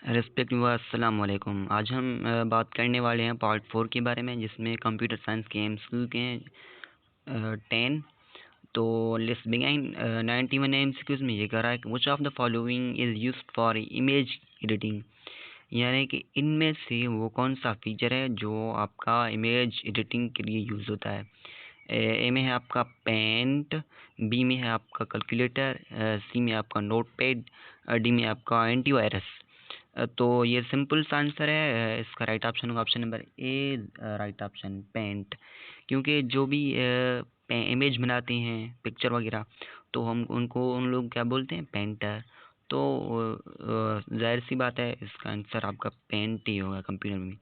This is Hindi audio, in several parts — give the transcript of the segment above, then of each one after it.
रिस्पेक्ट व अस्सलाम वालेकुम। आज हम बात करने वाले हैं पार्ट 4 के बारे में, जिसमें कंप्यूटर साइंस के एमसीक्यू के हैं 10। तो लेट्स बिगिन। 91 एमसीक्यूज में ये कह रहा है कि which of the following is used for image editing, यानी कि इनमें से वो कौन सा फीचर है जो आपका इमेज एडिटिंग के लिए यूज़ होता है। ए में है आपका पेंट, बी में है आपका कैलकुलेटर, सी में आपका नोटपैड, डी में आपका एंटीवायरस। तो ये सिंपल सा आंसर है। इसका राइट ऑप्शन होगा option number A, right option paint. क्योंकि जो भी इमेज बनाते हैं, पिक्चर वगैरह, तो हम उनको उन लोग क्या बोलते हैं, पेंटर। तो जाहिर सी बात है, इसका आंसर आपका पेंट ही होगा कंप्यूटर में।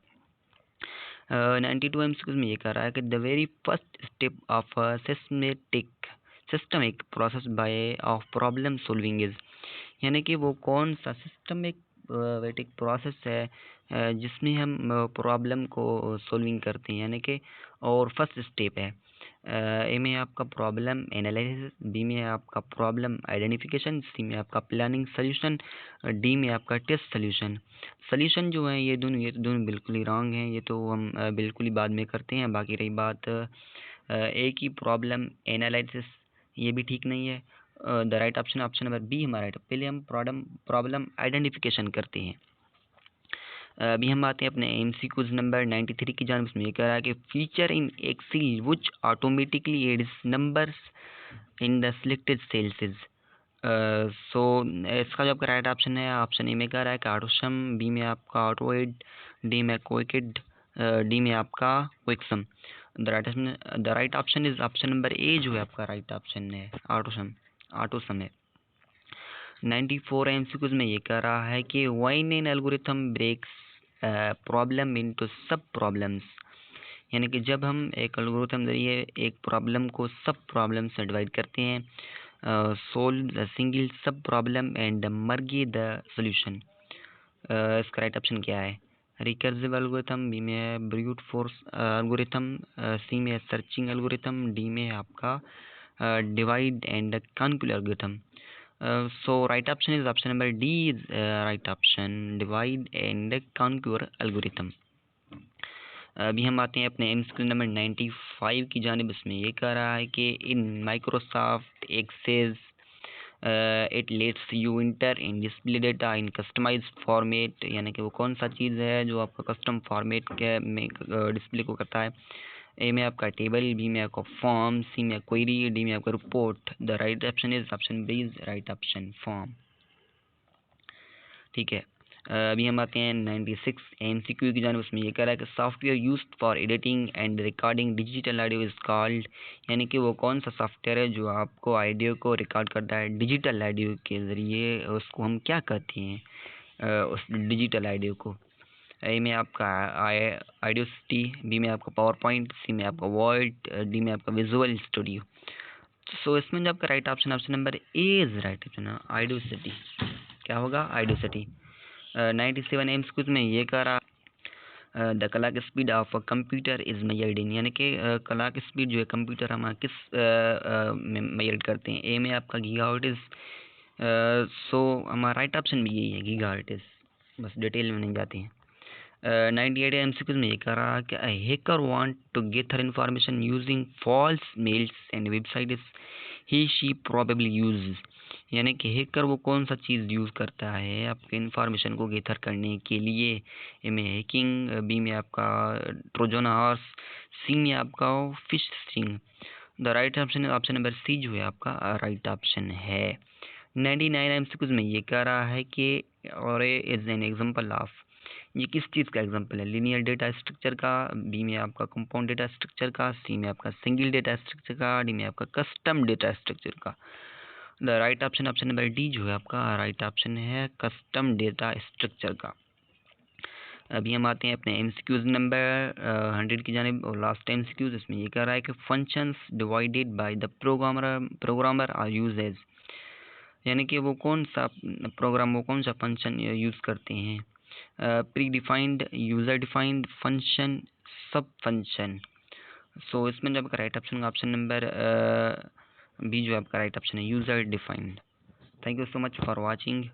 92 एमसीक्यूज में ये कह रहा है कि the very first step of systemic process by of problem solving is, यानी कि वो कौन सा सिस्टमिक वेटिक प्रोसेस है जिसमें हम प्रॉब्लम को सोल्विंग करते हैं, यानी कि और फर्स्ट स्टेप है। ए में आपका प्रॉब्लम एनालिसिस, बी में आपका प्रॉब्लम आइडेंटिफिकेशन, सी में आपका प्लानिंग सोल्यूशन, डी में आपका टेस्ट सोल्यूशन। सोल्यूशन जो है ये तो दोनों बिल्कुल ही रॉन्ग हैं। ये तो हम बिल्कुल ही बाद में करते हैं। बाकी रही बात ए की प्रॉब्लम एनालिसिस, ये भी ठीक नहीं है। The right option option number B हमारा राइट। पहले हम प्रॉब्लम आइडेंटिफिकेशन करते हैं। अभी हम आते हैं अपने एमसीक्यूज नंबर 93 की जानिब। इसमें ये कह रहा है कि feature in excel which automatically adds numbers in the selected cells is. So इसका जो आपका राइट ऑप्शन है, ऑप्शन ए में कह रहा है कि ऑटोसम, बी में आपका ऑटोएड, डी में क्विकिड, डी में आपका quicksum. The right option is option number A, जो है आपका राइट ऑप्शन है, ऑटोसम है। 94 एमसीक्यूज में ये कह रहा है कि when an algorithm breaks problem into sub problems, यानी कि जब हम एक एल्गोरिथम जरिए एक प्रॉब्लम को सब प्रॉब्लम से डिवाइड करते हैं, सोल्व द सिंगल सब problem and merge the solution. इसका राइट ऑप्शन क्या है? रिकर्सिव एल्गोरिथम, बी में है ब्रूट फोर्स एल्गोरिथम, सी में है सर्चिंग एल्गोरिथम, डी में है आपका divide and conquer algorithm. So right option is option number D is right option, divide and conquer algorithm. अभी हम आते हैं अपने एमसीक्यू नंबर 95 की जानिब। इसमें ये कह रहा है कि in Microsoft Access it lets you enter in display data in customize format, यानी कि वो कौन सा चीज़ है जो आपका कस्टम फॉर्मेट के में डिस्प्ले को करता है। ए में आपका टेबल, बी में आपका फॉर्म, सी में क्वेरी, डी में आपका report. The right option is option B is right option, form. ठीक है। अभी हम आते हैं 96 एमसीक्यू की जानिब। उसमें ये कह रहा है कि software used for editing and recording digital audio is called, यानी कि वो कौन सा सॉफ्टवेयर है जो आपको ऑडियो को रिकॉर्ड करता है डिजिटल ऑडियो के ज़रिए, उसको हम क्या कहते हैं उस डिजिटल ऑडियो को। ए में आपका आइडियोसिटी, बी में आपका पावर पॉइंट, सी में आपका वर्ड, डी में आपका विजुअल स्टूडियो। सो इसमें जो आपका right option option number A is right option, आइडियोसिटी। क्या होगा? आइडियोसिटी। 97 एमसीक्यूज में ये कह रहा the clock speed of a computer is measured in, यानी कि क्लॉक स्पीड जो है कंप्यूटर हम किस में मेजर करते हैं। ए में आपका गीगाहर्ट्ज़। सो हमारा राइट ऑप्शन भी यही है, गीगाहर्ट्ज़। बस डिटेल में नहीं जाते हैं। 98 एमसीक्यूज में ये कह रहा है कि a hacker want to gather information using false mails and websites he she probably uses, यानी कि हैकर वो कौन सा चीज़ यूज़ करता है आपके इंफॉर्मेशन को गेथर करने के लिए। ए में हैकिंग, बी में आपका ट्रोजन हॉर्स, सी में आपका fish sting. The right option option number C, जो है आपका राइट ऑप्शन है। 99 एमसीक्यूज में ये कह रहा है कि और इज एन एग्जांपल ऑफ, ये किस चीज़ का एग्जांपल है? लीनियर डेटा स्ट्रक्चर का, बी में आपका कंपाउंड डेटा स्ट्रक्चर का, सी में आपका सिंगल डेटा स्ट्रक्चर का, डी में आपका कस्टम डेटा स्ट्रक्चर का। The right option option number D, जो है आपका राइट ऑप्शन है, कस्टम डेटा स्ट्रक्चर का। अभी हम आते हैं अपने एमसीक्यूज नंबर 100 की जानिब और लास्ट एमसीक्यूज। इसमें ये कह रहा है कि functions divided by the programmer are use as, यानी कि वो कौन सा फंक्शन यूज़ करते हैं। Predefined, user defined, function, sub function. So इसमें जब आपका right option option number B, जो आपका राइट ऑप्शन है, user defined. Thank you so much for watching.